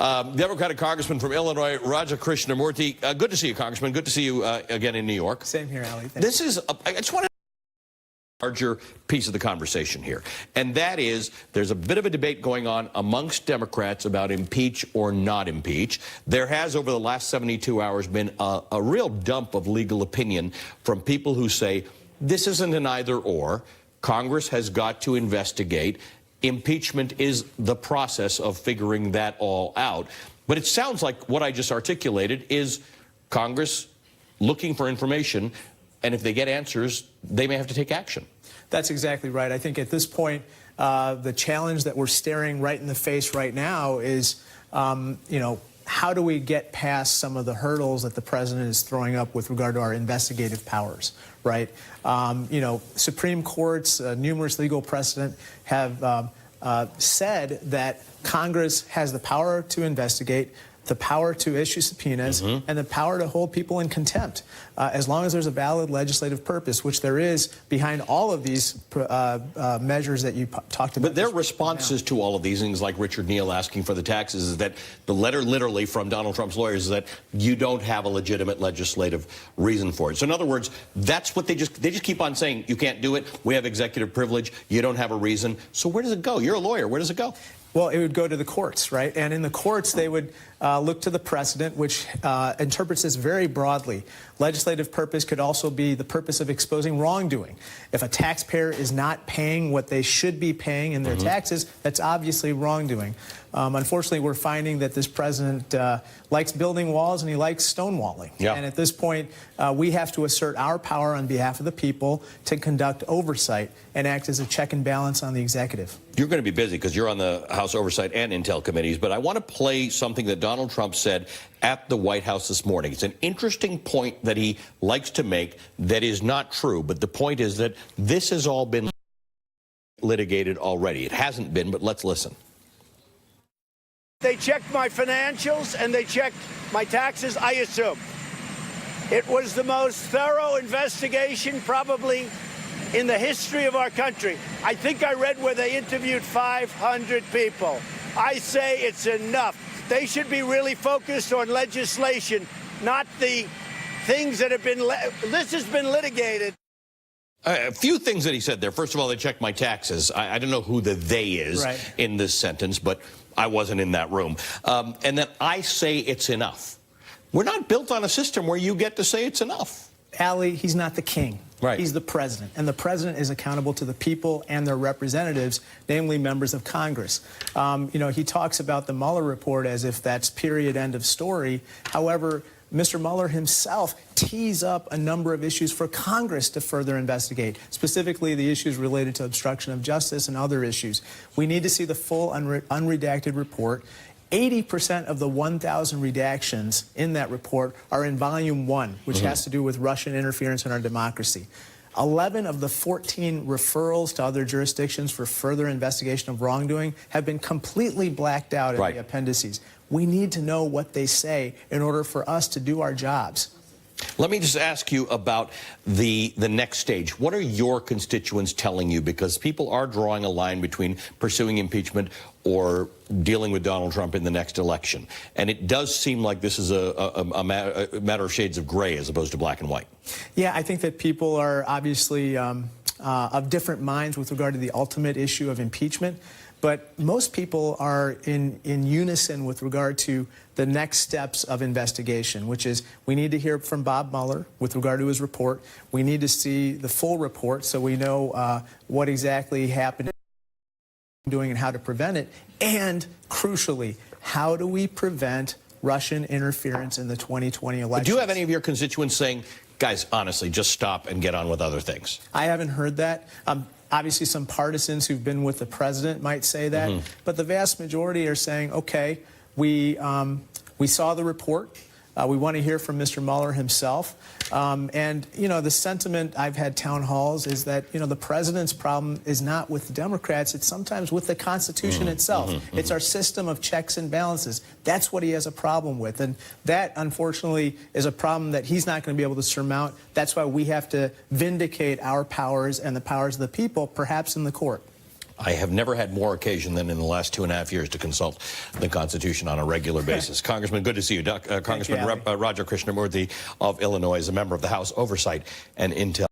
Democratic Congressman from Illinois, Raja Krishnamoorthi. Good to see you, Congressman. Good to see you again in New York. Same here, Ali. This is, I just want to larger piece of the conversation here, and that is there's a bit of a debate going on amongst Democrats about impeach or not impeach. There has, over the last 72 hours, been a real dump of legal opinion from people who say this isn't an either or. Congress has got to investigate. Impeachment is the process of figuring that all out. But it sounds like what I just articulated is Congress looking for information, and if they get answers, they may have to take action. That's exactly right. I think at this point, the challenge that we're staring right in the face right now is, how do we get past some of the hurdles that the president is throwing up with regard to our investigative powers, right? Supreme Courts, numerous legal precedent have said that Congress has the power to investigate, the power to issue subpoenas, and the power to hold people in contempt, as long as there's a valid legislative purpose, which there is behind all of these measures that you talked about. But their responses to all of these things, like Richard Neal asking for the taxes, is that the letter literally from Donald Trump's lawyers is that you don't have a legitimate legislative reason for it. So in other words, that's what they just keep on saying. You can't do it. We have executive privilege. You don't have a reason. So where does it go? You're a lawyer. Where does it go? Well, it would go to the courts, right? And in the courts, they would look to the precedent, which interprets this very broadly. Legislative purpose could also be the purpose of exposing wrongdoing. If a taxpayer is not paying what they should be paying in their taxes, that's obviously wrongdoing. Unfortunately, we're finding that this president likes building walls and he likes stonewalling. Yeah. And at this point, we have to assert our power on behalf of the people to conduct oversight and act as a check and balance on the executive. You're going to be busy because you're on the House Oversight and Intel committees, but I want to play something that Donald Trump said at the White House this morning. It's an interesting point that he likes to make that is not true, but the point is that this has all been litigated already. It hasn't been, but let's listen. They checked my financials and they checked my taxes, I assume. It was the most thorough investigation probably in the history of our country. I think I read where they interviewed 500 people. I say it's enough. They should be really focused on legislation, not the things that have been, this has been litigated. A few things that he said there. First of all, they checked my taxes. I don't know who the they is in this sentence, but I wasn't in that room. And then I say it's enough. We're not built on a system where you get to say it's enough. Ali, he's not the king. Right. He's the president. And the president is accountable to the people and their representatives, namely members of Congress. He talks about the Mueller report as if that's period, end of story. However, Mr. Mueller himself tees up a number of issues for Congress to further investigate, specifically the issues related to obstruction of justice and other issues. We need to see the full unredacted report. 80% of the 1,000 redactions in that report are in Volume 1, which has to do with Russian interference in our democracy. 11 of the 14 referrals to other jurisdictions for further investigation of wrongdoing have been completely blacked out in the appendices. We need to know what they say in order for us to do our jobs. Let me just ask you about the next stage. What are your constituents telling you? Because people are drawing a line between pursuing impeachment or dealing with Donald Trump in the next election. And it does seem like this is a matter of shades of gray as opposed to black and white. Yeah, I think that people are obviously of different minds with regard to the ultimate issue of impeachment. But most people are in unison with regard to the next steps of investigation, which is we need to hear from Bob Mueller with regard to his report. We need to see the full report so we know what exactly happened doing and how to prevent it. And crucially, how do we prevent Russian interference in the 2020 election? Do you have any of your constituents saying, guys, honestly, just stop and get on with other things? I haven't heard that. Obviously, some partisans who've been with the president might say that, but the vast majority are saying, okay, we saw the report. We want to hear from Mr. Mueller himself. And, the sentiment, I've had town halls, is that, the president's problem is not with the Democrats. It's sometimes with the Constitution itself. It's our system of checks and balances. That's what he has a problem with. And that, unfortunately, is a problem that he's not going to be able to surmount. That's why we have to vindicate our powers and the powers of the people, perhaps in the court. I have never had more occasion than in the last 2.5 years to consult the Constitution on a regular basis. Congressman, good to see you. Congressman Roger Krishnamoorthi of Illinois is a member of the House Oversight and Intel.